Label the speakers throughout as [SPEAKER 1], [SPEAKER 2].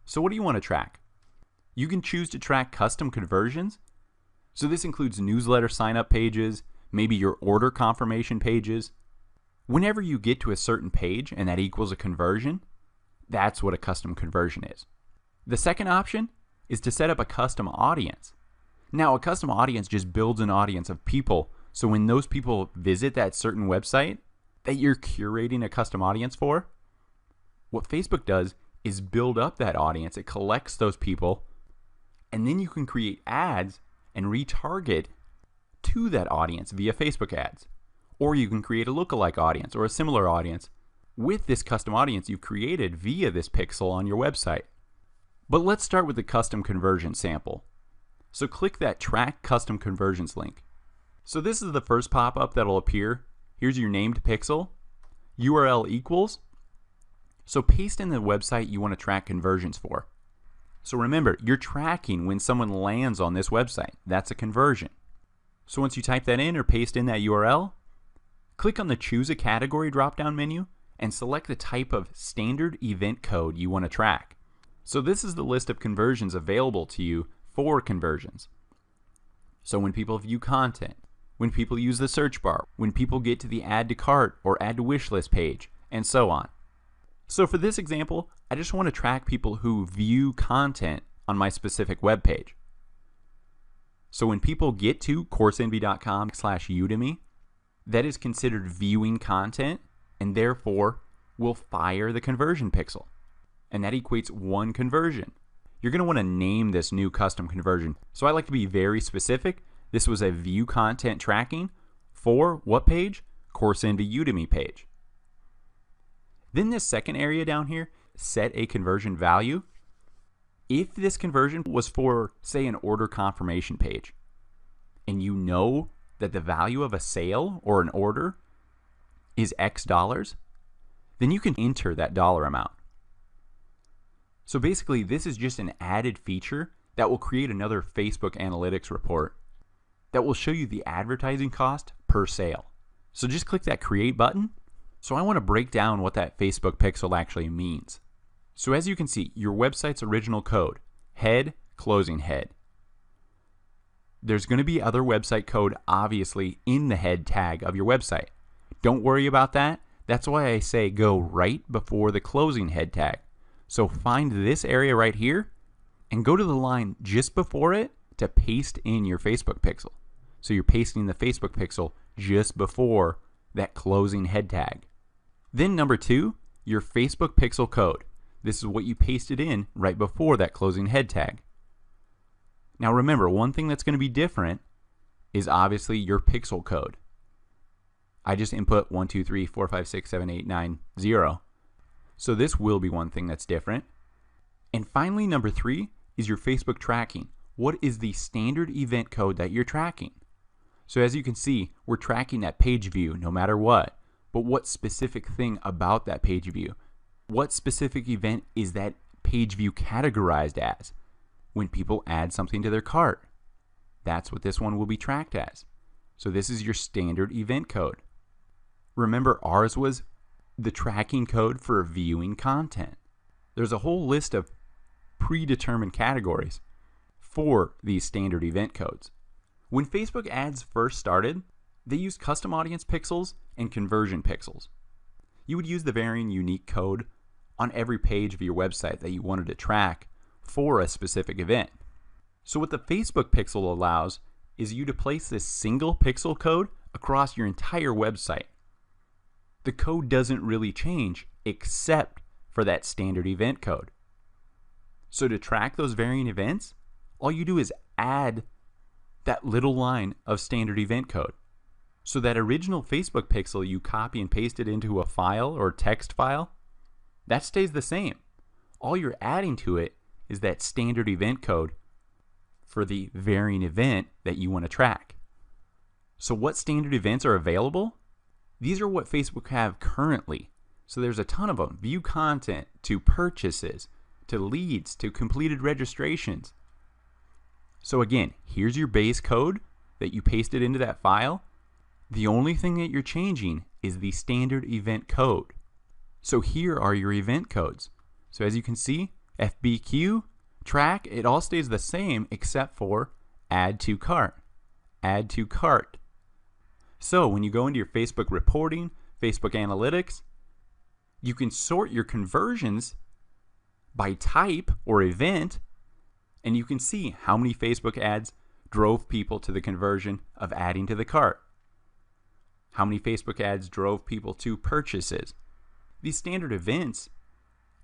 [SPEAKER 1] So what do you want to track? You can choose to track custom conversions. So this includes newsletter sign-up pages, maybe your order confirmation pages. Whenever you get to a certain page and that equals a conversion, that's what a custom conversion is. The second option is to set up a custom audience. Now, a custom audience just builds an audience of people, so when those people visit that certain website that you're curating a custom audience for, what Facebook does is build up that audience. It collects those people, and then you can create ads and retarget to that audience via Facebook ads. Or you can create a lookalike audience or a similar audience with this custom audience you've created via this pixel on your website. But let's start with the custom conversion sample. So click that Track Custom Conversions link. So this is the first pop-up that'll appear. Here's your named pixel, URL equals. So paste in the website you want to track conversions for. So remember, you're tracking when someone lands on this website. That's a conversion. So once you type that in or paste in that URL, click on the Choose a Category drop-down menu and select the type of standard event code you want to track. So this is the list of conversions available to you for conversions. So when people view content, when people use the search bar, when people get to the add to cart or add to wish list page, and so on. So for this example, I just want to track people who view content on my specific web page. So when people get to CourseEnvy.com/Udemy, that is considered viewing content and therefore will fire the conversion pixel. And that equates one conversion. You're going to want to name this new custom conversion. So I like to be very specific. This was a view content tracking for what page? Course Envy Udemy page. Then this second area down here, set a conversion value. If this conversion was for, say, an order confirmation page, and you know that the value of a sale or an order is X dollars, then you can enter that dollar amount. So basically, this is just an added feature that will create another Facebook analytics report that will show you the advertising cost per sale. So just click that Create button. So I want to break down what that Facebook pixel actually means. So as you can see, your website's original code, head, closing head. There's going to be other website code obviously in the head tag of your website. Don't worry about that. That's why I say go right before the closing head tag. So find this area right here and go to the line just before it to paste in your Facebook pixel. So you're pasting the Facebook pixel just before that closing head tag. Then number 2, your Facebook pixel code. This is what you pasted in right before that closing head tag. Now remember, one thing that's going to be different is obviously your pixel code. I just input 1, 2, 3, 4, 5, 6, 7, 8, 9, 0. So this will be one thing that's different. And finally, number 3 is your Facebook tracking. What is the standard event code that you're tracking? So as you can see, we're tracking that page view no matter what. But what specific thing about that page view? What specific event is that page view categorized as? When people add something to their cart. That's what this one will be tracked as. So this is your standard event code. Remember, ours was the tracking code for viewing content. There's a whole list of predetermined categories for these standard event codes. When Facebook ads first started, they used custom audience pixels and conversion pixels. You would use the varying unique code on every page of your website that you wanted to track for a specific event. So what the Facebook pixel allows is you to place this single pixel code across your entire website. The code doesn't really change except for that standard event code. So to track those varying events, all you do is add that little line of standard event code. So that original Facebook pixel you copy and paste it into a file or text file, that stays the same. All you're adding to it is that standard event code for the varying event that you want to track. So what standard events are available? These are what Facebook have currently. So there's a ton of them. View content, to purchases, to leads, to completed registrations. So again, here's your base code that you pasted into that file. The only thing that you're changing is the standard event code. So here are your event codes. So as you can see, FBQ, track, it all stays the same except for add to cart. Add to cart. So when you go into your Facebook reporting, Facebook analytics, you can sort your conversions by type or event, and you can see how many Facebook ads drove people to the conversion of adding to the cart. How many Facebook ads drove people to purchases. These standard events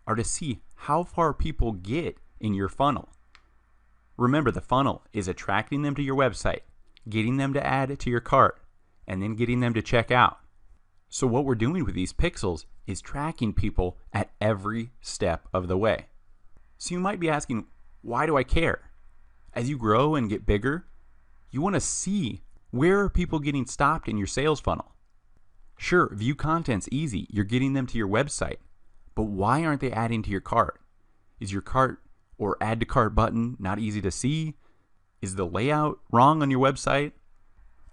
[SPEAKER 1] are to see how far people get in your funnel. Remember, the funnel is attracting them to your website, getting them to add it to your cart, and then getting them to check out. So what we're doing with these pixels is tracking people at every step of the way. So you might be asking, why do I care? As you grow and get bigger, you want to see where are people getting stopped in your sales funnel. Sure, view content's easy. You're getting them to your website. But why aren't they adding to your cart? Is your cart or add to cart button not easy to see? Is the layout wrong on your website?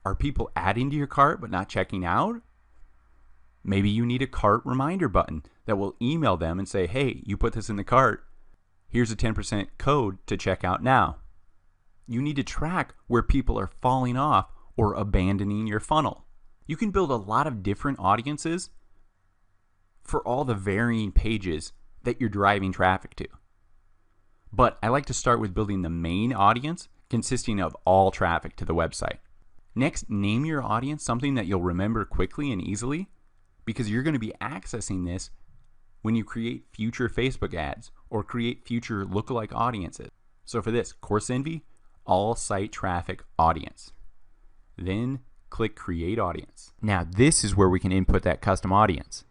[SPEAKER 1] Are people adding to your cart but not checking out? Maybe you need a cart reminder button that will email them and say, hey, you put this in the cart. Here's a 10% code to check out now. You need to track where people are falling off or abandoning your funnel. You can build a lot of different audiences for all the varying pages that you're driving traffic to. But I like to start with building the main audience consisting of all traffic to the website. Next, name your audience something that you'll remember quickly and easily, because you're going to be accessing this when you create future Facebook ads or create future lookalike audiences. So for this, Course Envy, all site traffic audience. Then click Create Audience. Now this is where we can input that custom audience.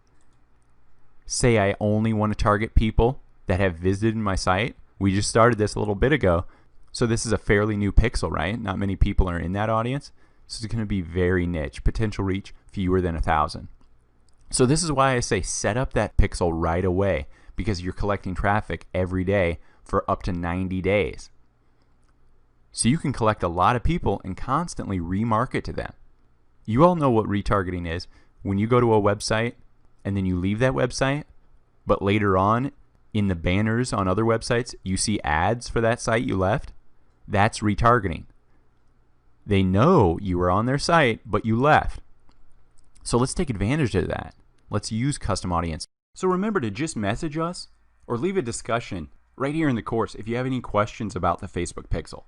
[SPEAKER 1] Say I only want to target people that have visited my site. We just started this a little bit ago, so this is a fairly new pixel, right? Not many people are in that audience. So it's going to be very niche, potential reach fewer than 1,000. So this is why I say set up that pixel right away, because you're collecting traffic every day for up to 90 days. So you can collect a lot of people and constantly remarket to them. You all know what retargeting is. When you go to a website and then you leave that website, but later on in the banners on other websites, you see ads for that site you left, that's retargeting. They know you were on their site, but you left. So let's take advantage of that. Let's use custom audience. So remember to just message us or leave a discussion right here in the course if you have any questions about the Facebook pixel.